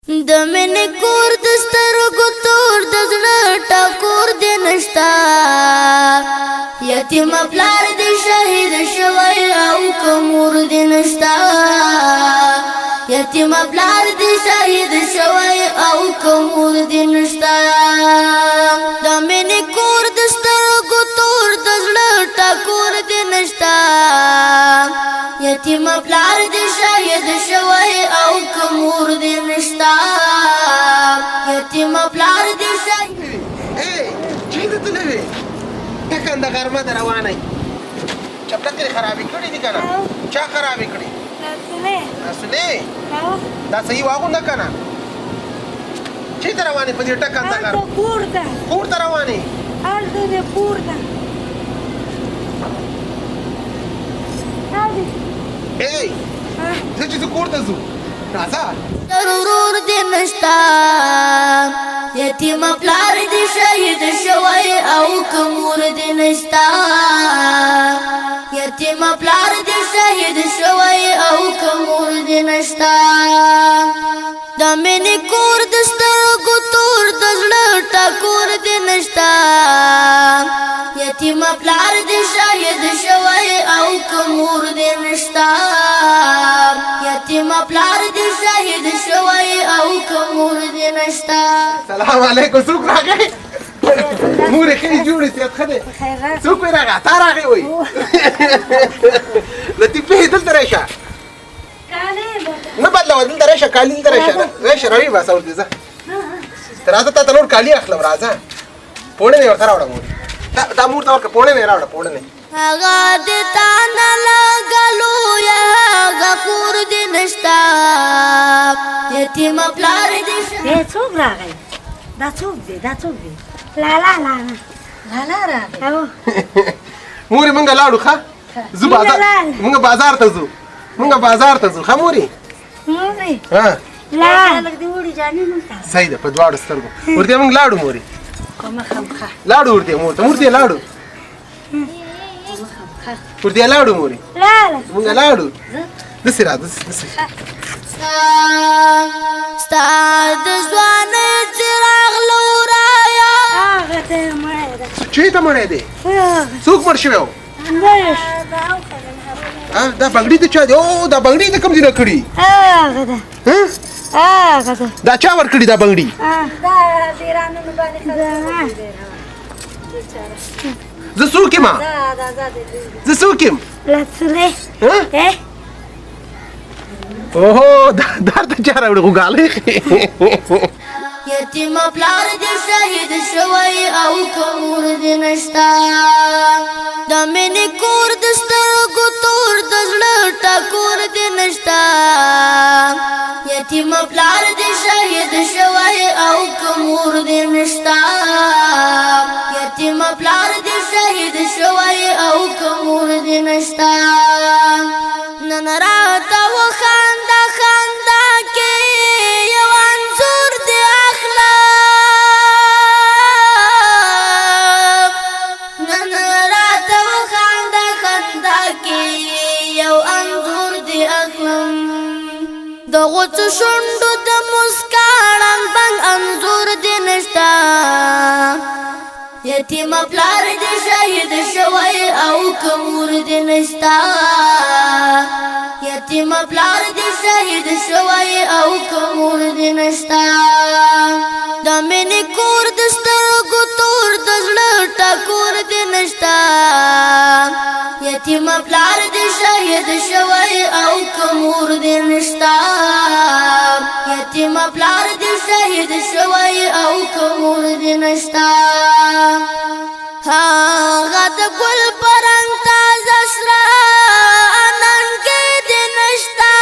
د مینې کور د سترګو تور د زړه ټکور دې نشتا یتیم پلار دې شهید شوی او کمور دې نشتا یتیم پلار دې شهید شوی او کمور دې نشتا د مینې کور د سترګو تور د زړه ټکور دې نشتا یتیم پلار دې شهید شوی او کمور دې نشتا یتیم پلار دې شهید چیرته تللی ټکنده غرمه ده روانه یې چپلکې خرابې کړې دي که نه چا خرابې کړې رسولې دا صحیح واغونده که نه چېرته روانې په دې ټکنده غرمه کور ته روانې زه چې زه کور ته ځو راځه ضرور دې نشتا یتیم پلار دې شهید شوی او کمور دې نشتا یتیم پلار دې شهید شوی او کمور دې نشتا د مینې کور د سترګو تور د زړه ټکور دې نشتا یتیم پلار دې شهید شوی او کمور دې نشتا یتیم پلار دې شهید شوی او کمور دې نشتا سلام علیکم څوک راغی مورې ښې جوړې صحت ښه دی څوک وی راغی تا راغی وی لطیفې دلته راشه نه بدلوه دلته راشه کالي دلته راشه راشه روي باسه ورته ځه راځه تا ته نور کالي اخلم راځه پوړې مې ورته راوړه مور دا مور ته ورکړه پوړې مې راوړه پوړې مې هغه دې تا نه لګلو یا هغه کور دې نشتا یتیم پلار دې څوک راغی دا څوک دی لالا راغی مورې مونږ لاړو ښه زه بازار مونږ بازار ته ځو ښه مورې ها صحیح ده په دواړو سترګو ورته مونږ لاړو مورې لاړو ورته مور ته لاړو ورته لاړو مورې مونږ لاړو دسې را دسې ستا د ځوانۍ څراغ لورایا چېرته مړی دی څوک مړ شوی و دا بنګړي د چا دی او دا بنګړي د کوم ځای نه کړي دا چا ورکړي دا بنګړي زه څوک یم اوهو دا ته چا راوړي غوږالۍ یتیم پلار دې شهید شوی او کمور دې نشتا د مینې کور د سترګو تور د زړه ټکور دې نشتا یتیم پلار دې شهید شوی او کمور دې نشتا یتیم پلار دې شهید شوی او کمور دې نشتا نن راته وخانده خندا کې یو انځور دې اخلم نن راته وخانده خندا کې یو انځور دې اخلم د غوڅو شونډو د مسکا ړنګ بنګ انځور دې نشتا یتیم پلار دې شهید شوی او کمور دې نشتا یتیم پلار دې شهید شوی او کمور دې نشتا د مینې کور د سترګو تور د زړه ټکور دې نشتا یتیم پلار دې شهید شوی او کمور دې نشتا یتیم پلار دې شهید شوی او کمور دې نشتا هغه د ګل په رنګ تازه سره اننګې دې نشتا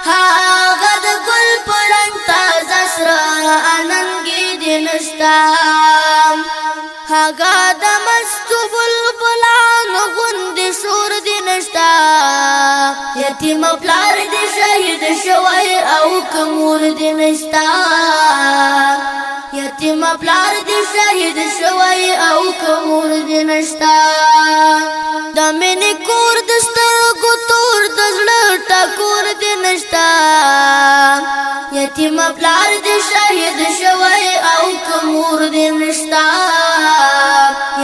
هغه د ګل په رنګ تازه سره اننګې دې نشتا هغه د مستو بلبلانو غوندې شور دې نشتا یتیم پلار دې شهید شوی او کمور دې نشتا یتیم پلار دې شهید شوی او کمور دې نشتا د مینې کور د سترګو تور د زړه ټکور یتیم پلار دې شهید شوی او که مور دې نشتا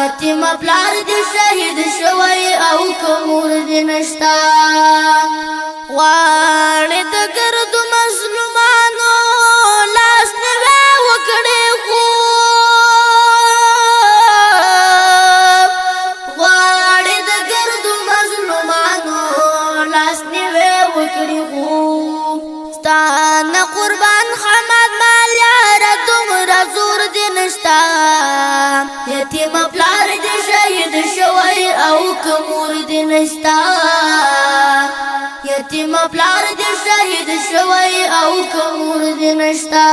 یتیم پلار دې شهید شوی او که مور دې نشتا غواړې د ګردو مظلومانو لاس نیوی وکړې خو غواړې د ګردو مظلومانو لاس نیوی وکړې خو ستا نه قربان حمد مال یاره دومره زور دې نشتا یتیم پلار دې شهید شوی او که مور دې نشتا یتیم پلار دې شهید شوی او که مور دې نشتا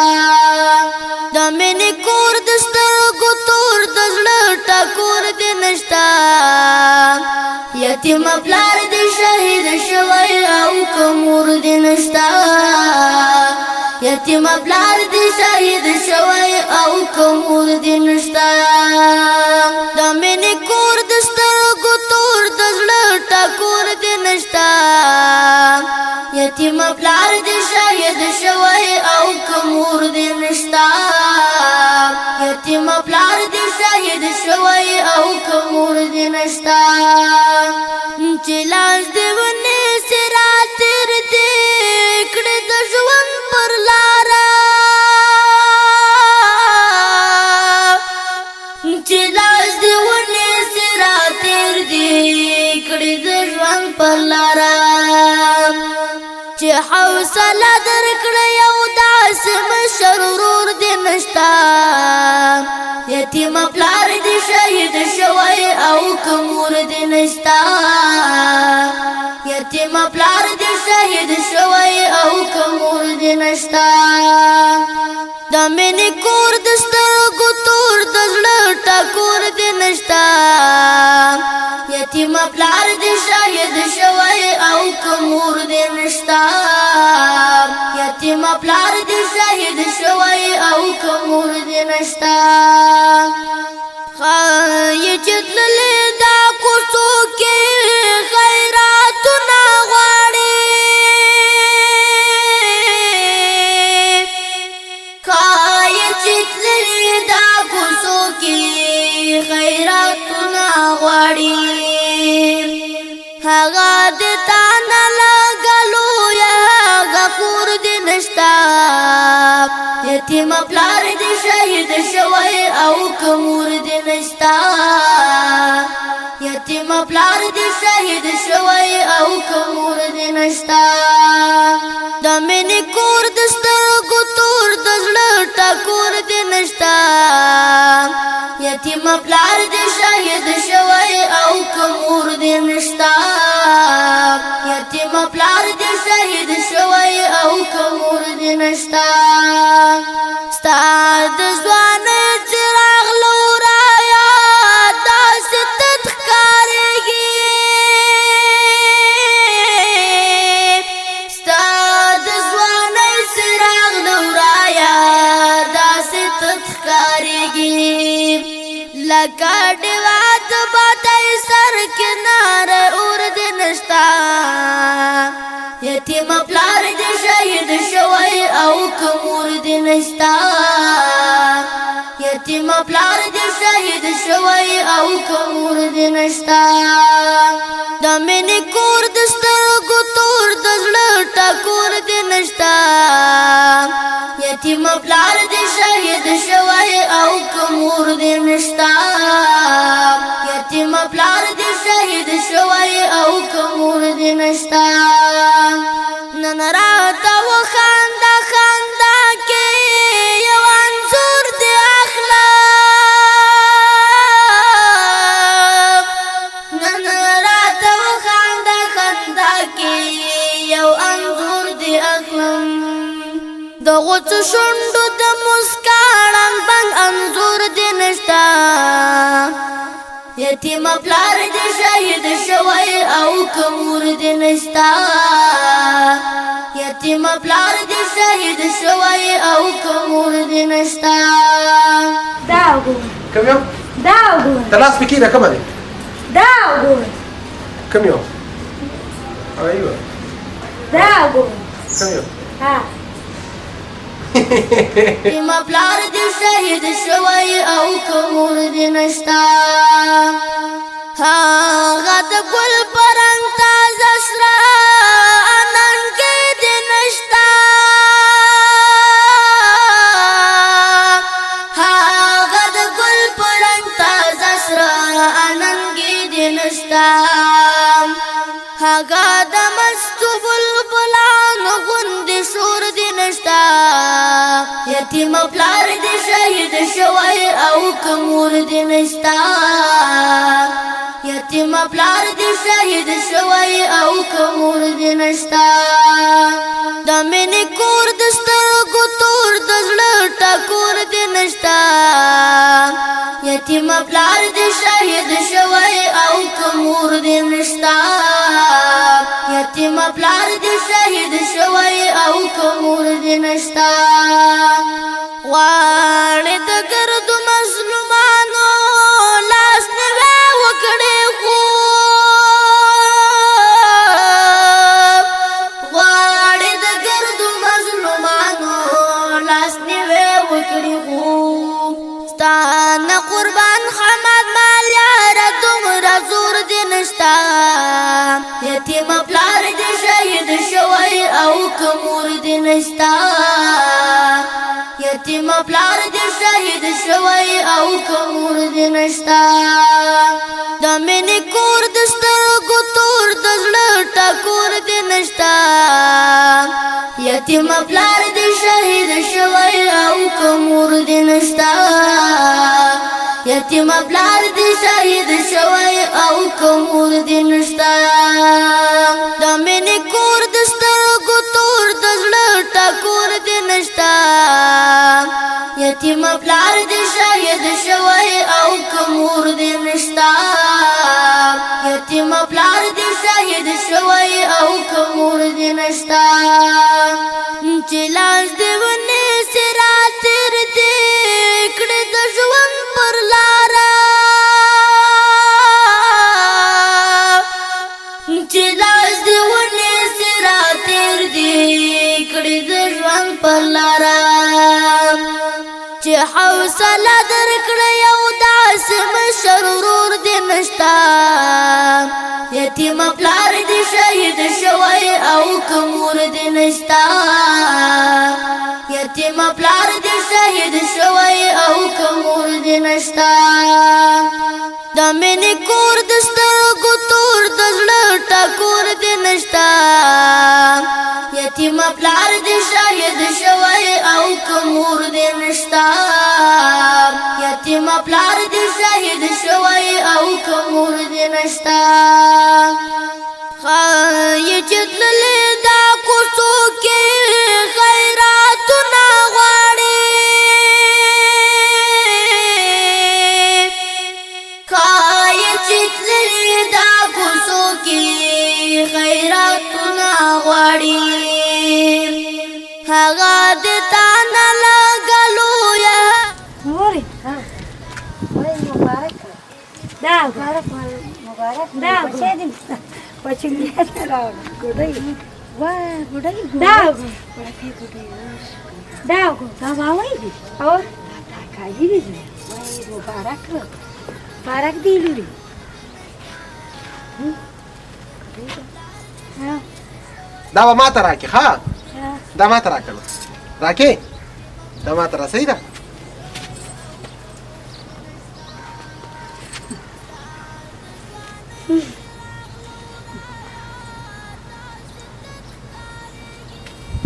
د مینې کور د سترګو تور د زړه ټکور دې نشتا یتیم پلار دې شهید شوی او که مور دې نشتا یتیم پلار دې شهید شوی او که مور دې نشتا د مینې کور د سترګو تور د زړه ټکور دې نشتا یتیم پلار دې شهید شوی او که مور دې نشتا یتیم پلار دې شهید شوی او که مور دې نشتا چې لاس دې ونیسي را تېر دې کړې د ژوند پر لاره چې لاس دې ونیسي را تېر دې کړې د ژوند پر لاره چې حوصله درکړه یو داسې مشر ورور دې نشتا یتیم پلار دې شهید شوی او که مور دې نشتا یتیم پلار دې شهید شوی او که مور دې نشتا د مینې کور د سترګو تور د زړه ټکور دې نشتا یتیم پلار دې شهید شوی او که مور دې نشتا یتیم پلار دې شهید شوی او که مور دې نشتا ښایي چې تللې دا کوڅو کې خیراتونه غواړي ښایي چې تللې دا کوڅو کې خیراتونه غواړي هغه د تا نه لګلو یا هغه کور دې نشتا یتیم پلار دې شهید شوی او که مور دې نشتا یتیم پلار دې شهید شوی او که مور دې نشتا د مینې کور د سترګو تور د زړه ټکور دې نشتا یتیم پلار دې شهید شوی او که مور دې نشتا یتیم پلار دې شهید شوی او که مور دې نشتا ستا د ځوانۍ څراغ له ورایه داسې تت ښکارېږي ستا د ځوانۍ څراغ له ورایه داسې تت ښکارېږي لکه ډېوه د بادۍ سر کناره اور دې نشتا یتیم پلار دې شهید شوی او که مور دې نشتا یتیم پلار دې شهید شوی او که مور دې نشتا د مینې کور د سترګو تور د زړه ټکور دې نشتا یتیم پلار دې شهید شوی او که مور دې نشتا یتیم پلار دې شهید شوی او که مور دې نشتا نن راته وخانده خندا کې یو انځور دې اخلم نن راته وخانده خندا کې یو انځور دې اخلم د غوڅو شونډو د مسکا ړنګ بنګ انځور دې نشتا یتیم پلار دې شهید شوی او که مور دې نشتا یتیم پلار دې شهید شوی او که مور دې نشتا دا وګوره کوم یو دا وګوره ته لاس پکې ده کومه دی دا وګوره کوم یو ایوه دا وګوره کوم یو ها یتیم پلار دې شهید شوی او که مور دې نشته هغه د ګل په رنګ تازه سره اننګې دې نشته هغه د ګل په رنګ تازه سره اننګې دې نشته هغه د مستو بلبلانو غوندې شور دې نشته یتیم پلار دې شهید شوی او که مور دې نشته یتیم پلار دې شهید شوی او که مور دې نشته د مینې کور د سترګو تور د زړه ټکور دې نشته یتیم پلار دې شهید شوی او که مور دې نشته یتیم پلار دې شهید شوی او که مور دې نشته غواړې د ګردو مظلومانو لاس نیوی وکړې خو غواړې د ګردو مظلومانو لاس نیوی وکړې خو ستا نه قربان حمد مال یاره دومره زور دې نشته یتیم پلار دې شهید شوی او که مور دې نشته یتیم پلار دې شهید شوی او که مور دې نشته د مینې کور د سترګو تور د زړه ټکور دې نشته یتیم پلار دې شهید شوی او که مور دې نشته یتیم پلار دې شهید شوی او که مور دې نشته د مینې کور د سترګو تور د زړه ټکور دې نشته یتیم پلار دې شهید شوی او که مور دې نشته یتیم پلار دې شهید شوی او که مور دې نشته چې لاس دې ونیسي را تېر دې کړې د ژوند پر لاره چې لاس دې ونیسي را تېر دې کړې د ژوند پر لاره چې حوصله درکړه یو داسې مشر ورور دې نشته یتیم پلار دې شهید شوی او که مور دې نشته یتیم پلار دې شهید شوی او که مور دې نشته د مینې کور د سترګو تور د زړه ټکور دې نشته یتیم پلار دې شهید شوی او که مور دې نشته یتیم پلار دې شهید شوی او که مور دې نشته ښایي چې تللې دا کوڅو کې خیراتونه غواړي ښایي چې تللې دا کوڅو کې خیراتونه غواړي هغه دې تا نه لږه لویه مورې مبارک دا مبارک دا بچې دې پچنګیا ته راوړه ګډۍ واه ګډۍ دا ورته ګډۍ دا واوي دي او دا کاږي دي وای مبارک دی لوري دا به ماته راکې ښه دا ماته راکړه راکې دا ماته را صحیح ده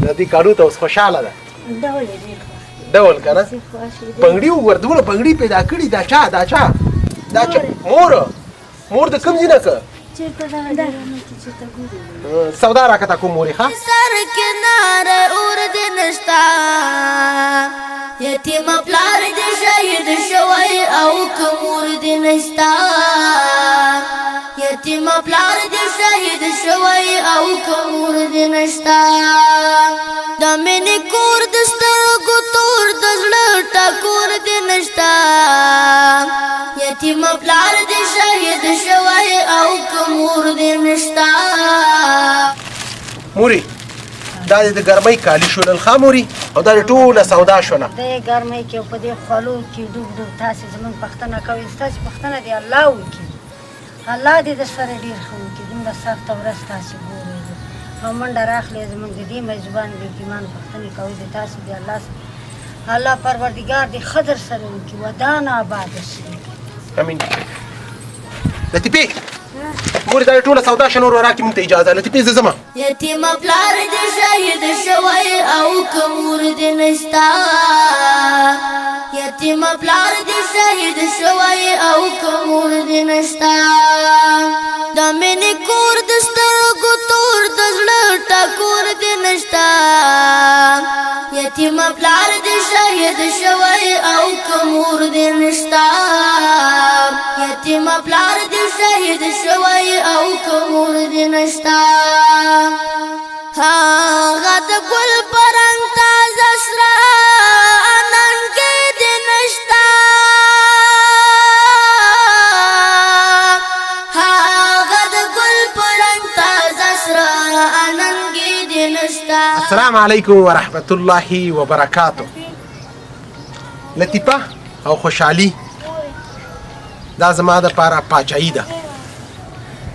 د دې کارو ته اوس خوشحاله ده ډول که نه پنګړي وګوره دومره پنګړي پیدا کړي دا چا مور د کوم ځای نه که سودا راکته کوم مورې ښه سر کناره اور دې نشته یتیم پلار دې شهید شوی او که مور دې نشته یتیم پلار دې شهید شوی او که مور دې نشته د مینې کور د سترګو تور د زړه ټکور دې نشته یتیم پلار دې شهید شوی او که مور دې نشته مورې دا دې د ګرمۍ کالي شولل ښه مورې او دا ټوله سودا شوله د ګرمۍ کې په دې خولو کې ډوب ډوب تاسې زموږ پوښتنه کوئ ستاسې پوښتنه دې الله وکړي الله دې در سره ډېر ښه وکړي دومره سخته ورځ تاسې ګورئ او منډه راخلئ زموږ د دې میزبان د یتیمانو پوښتنې کوئ د تاسې دې الله پروردګار دې ښه در سره وکړي ودان آباده شي امین لطیفې مورې دا ټوله سودا شه نور راکړي مونږ ته اجازه لطیفې زه ځمه یتیم پلار دې شهید شوی او که مور دې نشته یتیم پلار دې شهید شوی او که مور دې نشته د مینې کور د سترګو تور د زړه ټکور دې نشته یتیم پلار دې شهید شوی او که مور دې نشته یتیم پلار دې شهید شوی او که مور دې نشته هغه د ګل په رنګ تازه سره اننګې دې نشته هغه د ګل په رنګ تازه سره اننګې دې نشته. السلام علیکم ورحمت الله وبرکاته. لطیفه او خوشحالي دا زما دپاره پاچاهي ده.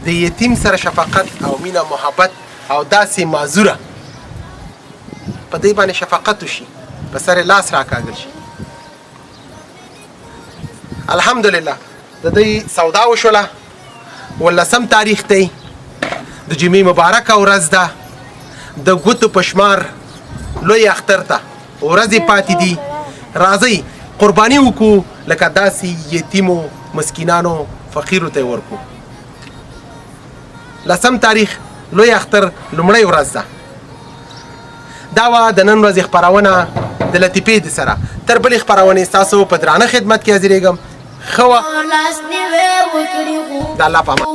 د یتیم سره شفقت او مینه محبت او داسې معذوره په دې باندې شفقت وشي په سر لاس راکاږل شي. الحمدلله د دې سودا وشوله 18 تاریخ دی د جمعې مبارکه ورځ ده د ګوتو په شمار لوی اختر ته ورځې پاتې دي راځئ قرباني وکړو لکه داسې یتیمو مسکینانو فقیرو ته یې ورکړو. 10 تاریخ لوی اختر لومړی ورځ ده. دا وه د نن ورځې خپرونه د لطیفې د سره. تر بلې خپرونې ستاسو په درانه خدمت کې حاضرېږم. ښه وه د الله په امان.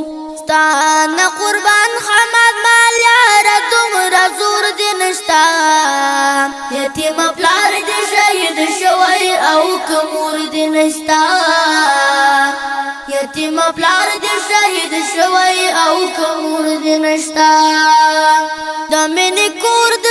ستانه قربان خمد مال یاره دومره زور دې نشته یتیم پلار دې شهید شوی او که مور دې نشته یتیم پلار دې شهید شوی او که مور دې نشته د مینې کور د